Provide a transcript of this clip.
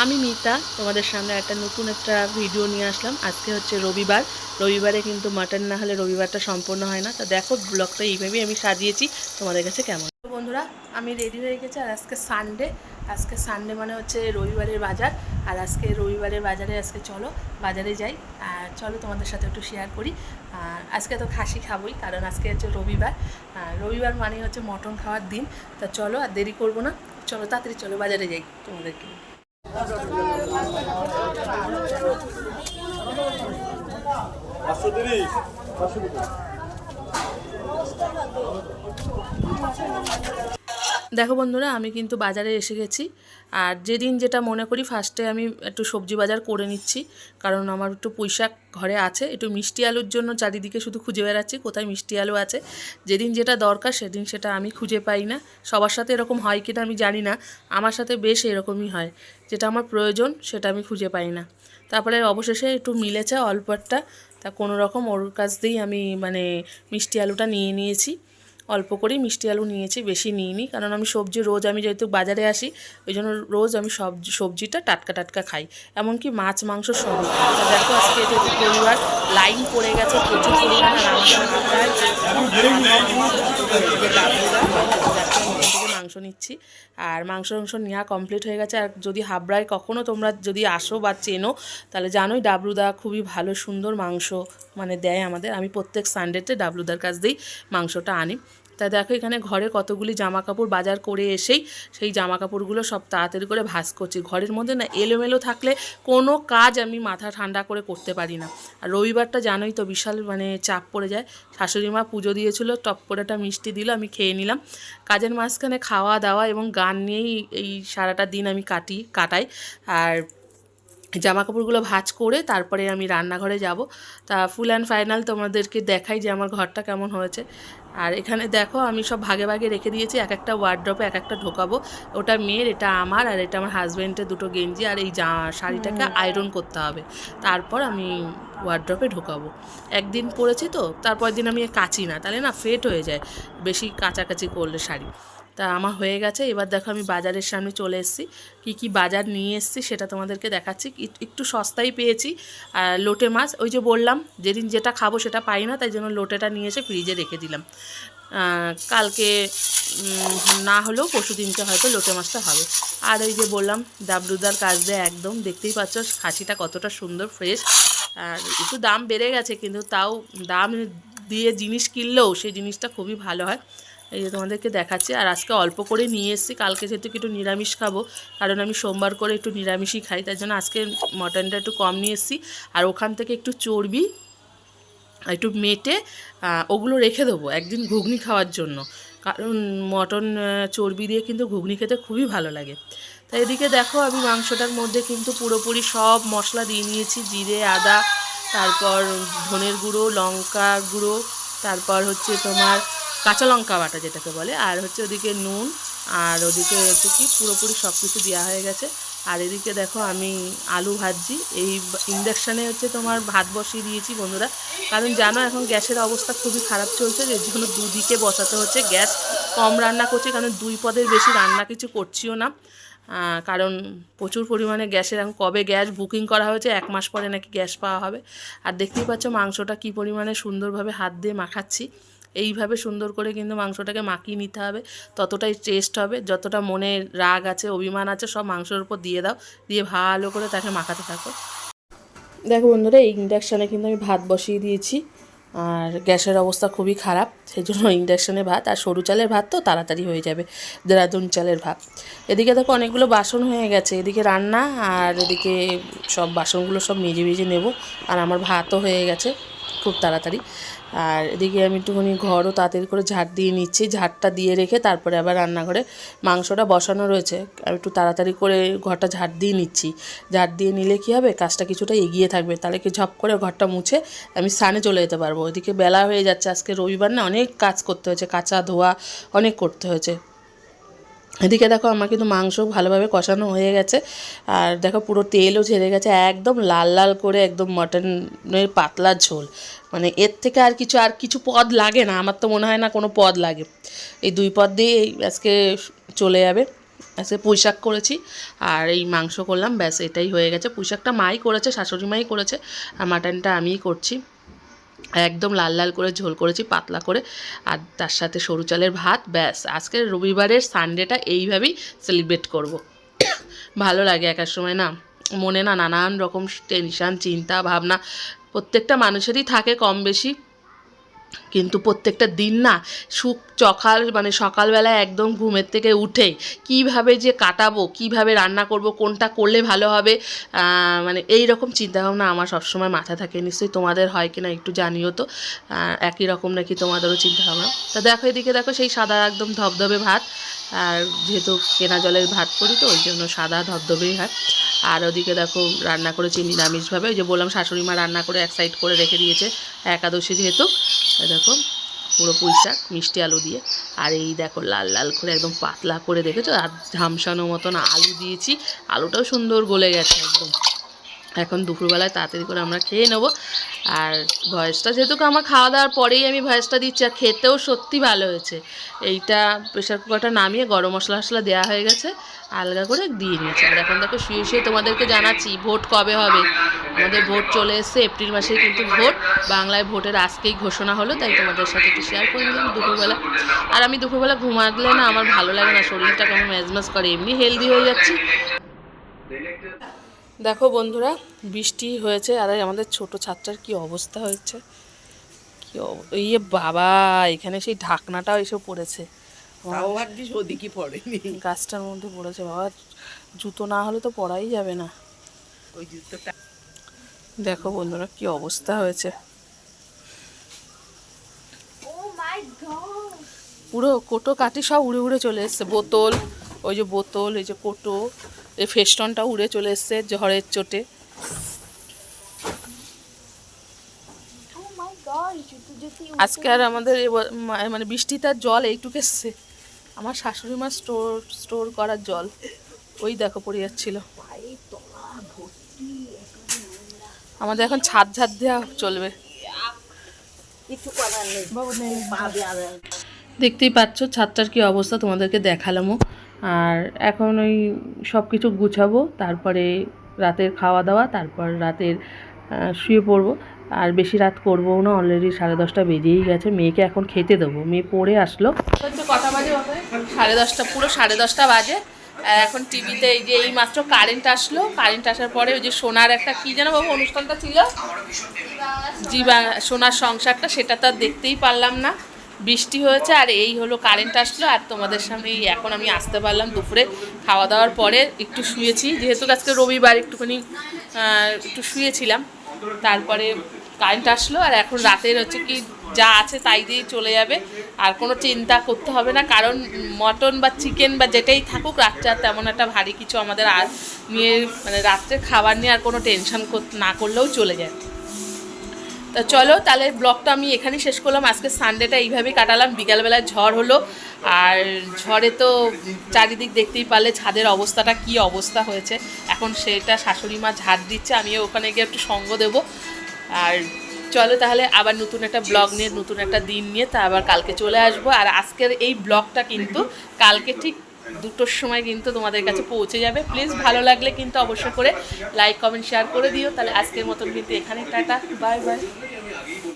আমি মিতা তোমাদের সামনে একটা নতুন একটা ভিডিও নিয়ে আসলাম। আজকে হচ্ছে রবিবার। রবিবারে কিন্তু মাটন না হলে রবিবারটা সম্পূর্ণ হয় না। তা দেখো ব্লগটা এইভাবেই আমি সাজিয়েছি, তোমাদের কাছে কেমন। তো বন্ধুরা, আমি রেডি হয়ে গেছি। আর আজকে সানডে মানে হচ্ছে রবিবারের বাজার। আর আজকে রবিবারের বাজারে আজকে চলো বাজারে যাই। আর চলো তোমাদের সাথে একটু শেয়ার করি। আর আজকে তো খাসি খাবোই, কারণ আজকে হচ্ছে রবিবার। রবিবার মানে হচ্ছে মটন খাওয়ার দিন। তা চলো আর দেরি করবো না, চলো তাড়াতাড়ি চলো বাজারে যাই তোমাদেরকে। দেখো বন্ধুরা, আমি কিন্তু বাজারে এসে গেছি। আর যেদিন যেটা মনে করি ফার্স্টে আমি একটু সবজি বাজার করে নিচ্ছি, কারণ আমার একটু পুঁইশাক ঘরে আছে। একটু মিষ্টি আলুর জন্য চারিদিকে শুধু খুঁজে বেড়াচ্ছি কোথায় মিষ্টি আলু আছে। যেদিন যেটা দরকার সেদিন সেটা আমি খুঁজে পাই না। সবার সাথে এরকম হয় কিনা আমি জানি না, আমার সাথে বেশ এরকমই হয়। যেটা আমার প্রয়োজন সেটা আমি খুঁজে পাই না। তারপরে অবশেষে একটু মিলেছে অল্প একটা, তা কোনো রকম ওর কাছ দিয়েই আমি মানে মিষ্টি আলুটা নিয়ে নিয়েছি। অল্প করেই মিষ্টি আলু নিয়েছি, বেশি নিইনি, কারণ আমি সবজি রোজ আমি যেহেতু বাজারে আসি ওই জন্য রোজ আমি সবজিটা টাটকা টাটকা খাই, এমনকি মাছ মাংস সব। দেখো আজকে যেহেতু পরিবার লাইন পড়ে গেছে প্রচুর পরিমাণে। আর থেকে মাংস নিচ্ছি। আর মাংস নেওয়া কমপ্লিট হয়ে গেছে। আর যদি হাবড়ায় কখনও তোমরা যদি আসো বা চেনো, তাহলে জানোই ডাবলুদা খুবই ভালো সুন্দর মাংস মানে দেয় আমাদের। আমি প্রত্যেক সানডেতে ডাবলুদার কাছ দিয়েই মাংসটা আনি। তা দেখো এখানে ঘরে কতগুলি জামা কাপড় বাজার করে এসেই সেই জামা কাপড়গুলো সব তাড়াতাড়ি করে ভাঁজ করছি। ঘরের মধ্যে না এলোমেলো থাকলে কোনো কাজ আমি মাথা ঠান্ডা করে করতে পারি না। আর রবিবারটা জানোই তো বিশাল মানে চাপ পড়ে যায়। শাশুড়ি মা পুজো দিয়েছিল, টপ করে একটা মিষ্টি দিল, আমি খেয়ে নিলাম। কাজের মাঝখানে খাওয়া দাওয়া এবং গান নিয়েই এই সারাটা দিন আমি কাটাই। আর জামা কাপড়গুলো ভাঁজ করে তারপরে আমি রান্নাঘরে যাব। তা ফুল অ্যান্ড ফাইনাল তোমাদেরকে দেখাই যে আমার ঘরটা কেমন হয়েছে। আর এখানে দেখো আমি সব ভাগে ভাগে রেখে দিয়েছি, এক একটা ওয়ার্ড্রপে এক একটা ঢোকাবো। ওটা মেয়ের, এটা আমার, আর এটা আমার হাজব্যান্ডের দুটো গেঞ্জি। আর এই শাড়িটাকে আয়রন করতে হবে, তারপর আমি ওয়ার্ড্রপে ঢোকাবো। একদিন পরেছি তো, তারপর দিন আমি কাচি না, তাহলে না ফেট হয়ে যায় বেশি কাচাকাচি করলে শাড়ি। তা আমার হয়ে গেছে। এবার দেখো আমি বাজারের সামনে চলে এসেছি। কি বাজার নিয়ে এসেছি সেটা তোমাদেরকে দেখাচ্ছি। একটু সস্তায় পেয়েছি। আর লোটে মাছ, ওই যে বললাম যেদিন যেটা খাবো সেটা পাই না, তাই জন্য লোটেটা নিয়ে এসে ফ্রিজে রেখে দিলাম। কালকে না হলেও পরশু দিনকে হয়তো লোটে মাছটা হবে। আর ওই যে বললাম ডাবলুদার কাজ দেয় একদম, দেখতেই পাচ্ছ খাসিটা কতটা সুন্দর ফ্রেশ। আর একটু দাম বেড়ে গেছে, কিন্তু তাও দাম দিয়ে জিনিস কিনলেও সেই জিনিসটা খুবই ভালো হয়। এই যে তোমাদেরকে দেখাচ্ছি। আর আজকে অল্প করে নিয়ে এসেছি, কালকে যেহেতু একটু নিরামিষ খাবো, কারণ আমি সোমবার করে একটু নিরামিষই খাই, তাই জন্য আজকে মটনটা একটু কম নিয়ে এসেছি। আর ওখান থেকে একটু চর্বি একটু মেটে ওগুলো রেখে দেবো একদিন ঘুগনি খাওয়ার জন্য, কারণ মটন চর্বি দিয়ে কিন্তু ঘুগনি খেতে খুবই ভালো লাগে। তাই এদিকে দেখো আমি মাংসটার মধ্যে কিন্তু পুরোপুরি সব মশলা দিয়ে নিয়েছি, জিরে আদা, তারপর ধনের গুঁড়ো, লঙ্কা গুঁড়ো, তারপর হচ্ছে তোমার কাঁচা লঙ্কা বাটা যেটাকে বলে, আর হচ্ছে ওদিকে নুন, আর ওদিকে হচ্ছে কি পুরোপুরি সব কিছু দেওয়া হয়ে গেছে। আর এদিকে দেখো আমি আলু ভাজছি। এই ইন্ডাকশানে হচ্ছে তোমার ভাত বসিয়ে দিয়েছি বন্ধুরা, কারণ জানো এখন গ্যাসের অবস্থা খুবই খারাপ চলছে, যে জন্য দুদিকে বসাতে হচ্ছে। গ্যাস কম রান্না করছি, কারণ 2 পদের বেশি রান্না কিছু করছিও না, কারণ প্রচুর পরিমাণে গ্যাসের এখন কবে গ্যাস বুকিং করা হয়েছে, 1 মাস পরে নাকি গ্যাস পাওয়া হবে। আর দেখতেই পাচ্ছ মাংসটা কী পরিমাণে সুন্দরভাবে হাত দিয়ে মাখাচ্ছি। এইভাবে সুন্দর করে কিন্তু মাংসটাকে মাখিয়ে নিতে হবে, ততটাই টেস্ট হবে। যতটা মনে রাগ আছে অভিমান আছে সব মাংসের উপর দিয়ে দাও, দিয়ে ভালো করে তাকে মাখাতে থাকো। দেখো বন্ধুরা, এই ইন্ডাকশানে কিন্তু আমি ভাত বসিয়ে দিয়েছি। আর গ্যাসের অবস্থা খুবই খারাপ, সেই জন্য ইন্ডাকশানে ভাত, আর সরু চালের ভাত তো তাড়াতাড়ি হয়ে যাবে, দেরাদুন চালের ভাত। এদিকে দেখো অনেকগুলো বাসন হয়ে গেছে, এদিকে রান্না আর এদিকে সব বাসনগুলো সব মেজে নেব। আর আমার ভাতও হয়ে গেছে খুব তাড়াতাড়ি। আর এদিকে আমি একটুখানি ঘরও তাড়াতাড়ি করে ঝাড় দিয়ে নিচ্ছি, ঝাড়টা দিয়ে রেখে তারপরে আবার রান্নাঘরে মাংসটা বসানো রয়েছে, আমি একটু তাড়াতাড়ি করে ঘরটা ঝাড় দিয়ে নিচ্ছি। ঝাড় দিয়ে নিলে কী হবে, কাজটা কিছুটা এগিয়ে থাকবে, তাহলে কি ঝপ করে ঘরটা মুছে আমি স্নানে চলে যেতে পারবো। ওইদিকে বেলা হয়ে যাচ্ছে, আজকে রবিবার না, অনেক কাজ করতে হয়েছে, কাচা ধোয়া অনেক করতে হয়েছে। এদিকে দেখো আমার কিন্তু মাংস ভালোভাবে কষানো হয়ে গেছে। আর দেখো পুরো তেলও ঝেড়ে গেছে, একদম লাল লাল করে, একদম মটনের পাতলা ঝোল। মানে এর থেকে আর কিছু পদ লাগে না, আমার তো মনে হয় না কোনো পদ লাগে। এই 2 পদ দিয়ে আজকে চলে যাবে। আজকে পুঁই শাক করেছি আর এই মাংস করলাম, ব্যাস এটাই হয়ে গেছে। পুঁই শাকটা মাই করেছে, শাশুড়ি মাই করেছে, আর মাটনটা আমিই করছি। একদম লাল লাল করে ঝোল করেছি, পাতলা করে, আর তার সাথে সরু চালের ভাত। ব্যাস আজকের রবিবারের সানডেটা এইভাবেই সেলিব্রেট করব। ভালো লাগে একার সময় না, মনে না নানান রকম টেনশান, চিন্তা ভাবনা প্রত্যেকটা মানুষেরই থাকে কম বেশি, কিন্তু প্রত্যেকটা দিন না সকালবেলা একদম ঘুমের থেকে উঠে কিভাবে যে কাটাবো, কিভাবে রান্না করব, কোনটা করলে ভালো হবে, এই রকম চিন্তাভাবনা আমার সবসময় মাথায় থাকে। নিশ্চয়ই তোমাদের হয় কিনা একটু জানিও তো, একই রকম নাকি তোমাদেরও চিন্তাভাবনা। তা দেখো এদিকে দেখো সেই সাদা একদম ধবধবে ভাত, আর যেহেতু কেনা জলের ভাত করি তো ওই জন্য সাদা ধবধবেই ভাত। আর ওদিকে দেখো রান্না করেছি নিরামিষভাবে, ওই যে বললাম শাশুড়ি মা রান্না করে এক সাইড করে রেখে দিয়েছে একাদশী যেহেতু। দেখো পুরো পুঁই শাক মিষ্টি আলু দিয়ে, আর এই দেখো লাল লাল করে একদম পাতলা করে দেখেছো, আর ঝামসানো মতন আলু দিয়েছি, আলুটাও সুন্দর গলে গেছে একদম। এখন দুপুরবেলায় তাড়াতাড়ি করে আমরা খেয়ে নেবো। আর ভয়েসটা যেহেতু আমার খাওয়া দাওয়ার পরেই আমি ভয়েসটা দিচ্ছি, আর খেতেও সত্যি ভালো হয়েছে। এইটা প্রেশার কুকারটা নামিয়ে গরম মশলা টশলা দেওয়া হয়ে গেছে, আলগা করে দিয়ে নিয়েছি। আর এখন দেখো শুয়ে শুয়ে তোমাদেরকে জানাচ্ছি ভোট কবে হবে। আমাদের ভোট চলে এসছে, এপ্রিল মাসেই কিন্তু ভোট, বাংলায় ভোটের আজকেই ঘোষণা হলো, তাই তোমাদের সাথে একটু শেয়ার করে নিলাম দুপুরবেলা। আর আমি দুপুরবেলা ঘুমালে না আমার ভালো লাগে না, শরীরটা কেমন ম্যাজম্যাজ করে, এমনি হেলদি হয়ে যাচ্ছি। দেখো বন্ধুরা বৃষ্টি হয়েছে, আর আমাদের ছোট ছাত্রার কি অবস্থা হয়েছে, এই বাবা এখানে সেই ঢাকনাটাও এসে পড়েছে, গাছটার মধ্যে পড়েছে বাবা, জুতো না হলে তো পরাই যাবে না। দেখো বন্ধুরা কি অবস্থা হয়েছে, পুরো কোটো কাটি সব উড়ে উড়ে চলে এসছে, বোতল, ওই যে বোতল, এই যে কোটো, এই ফেস্টনটা উড়ে চলে এসছে ঝড়ের চোটে। আজকে আর আমাদের বৃষ্টিটার জল এইটুকু এসছে, আমার শাশুড়ি মা স্টোর করার জল, ওই দেখো পড়ে যাচ্ছিল। আমাদের এখন ছাদ দেওয়া চলবে, দেখতেই পাচ্ছ ছাদটার কি অবস্থা, তোমাদেরকে দেখালামও। আর এখন ওই সব কিছু গুছাবো, তারপরে রাতের খাওয়া দাওয়া, তারপর রাতের শুয়ে পড়বো। আর বেশি রাত করবো না, অলরেডি 10:30 বেজেই গেছে, মেয়েকে এখন খেতে দেবো, মেয়ে পড়ে আসলো। কটা বাজে? 10:30, পুরো 10:30 বাজে। আর এখন টিভিতে এই যে এই মাত্র কারেন্ট আসলো, কারেন্ট আসার পরে ওই যে সোনার একটা কী যেন বাবু অনুষ্ঠানটা ছিল, সোনার সংসারটা, সেটা তো আর দেখতেই পারলাম না, বৃষ্টি হয়েছে। আর এই হলো কারেন্ট আসলো, আর তোমাদের সামনে এখন আমি আসতে পারলাম দুপুরে খাওয়া দাওয়ার পরে, একটু শুয়েছি যেহেতু আজকে রবিবার, একটুখানি একটু শুয়েছিলাম, তারপরে কারেন্ট আসলো। আর এখন রাতের হচ্ছে কি যা আছে তাই দিয়েই চলে যাবে, আর কোনো চিন্তা করতে হবে না, কারণ মটন বা চিকেন বা যেটাই থাকুক রাত্রে আর তেমন একটা ভারী কিছু আমাদের আর নিয়ে রাত্রে খাবার নিয়ে আর কোনো টেনশন না করলেও চলে যায়। তা চলো তাহলে ব্লগটা আমি এখানেই শেষ করলাম। আজকে সানডেটা এইভাবেই কাটালাম, বিকালবেলায় ঝড় হলো, আর ঝড়ে তো চারিদিক দেখতেই পারলে ছাদের অবস্থাটা কি অবস্থা হয়েছে। এখন সেটা শাশুড়ি মা ঝাড় দিচ্ছে, আমিও ওখানে গিয়ে একটু সঙ্গ দেবো। আর চলো তাহলে আবার নতুন একটা ব্লগ নিয়ে, নতুন একটা দিন নিয়ে তা আবার কালকে চলে আসবো। আর আজকের এই ব্লগটা কিন্তু কালকে ঠিক 2টোর সময় কিন্তু তোমাদের কাছে পৌঁছে যাবে। প্লিজ ভালো লাগলে কিন্তু অবশ্যই করে লাইক কমেন্ট শেয়ার করে দিও। তাহলে আজকের মতন কিন্তু এখানে টাটা, বাই বাই।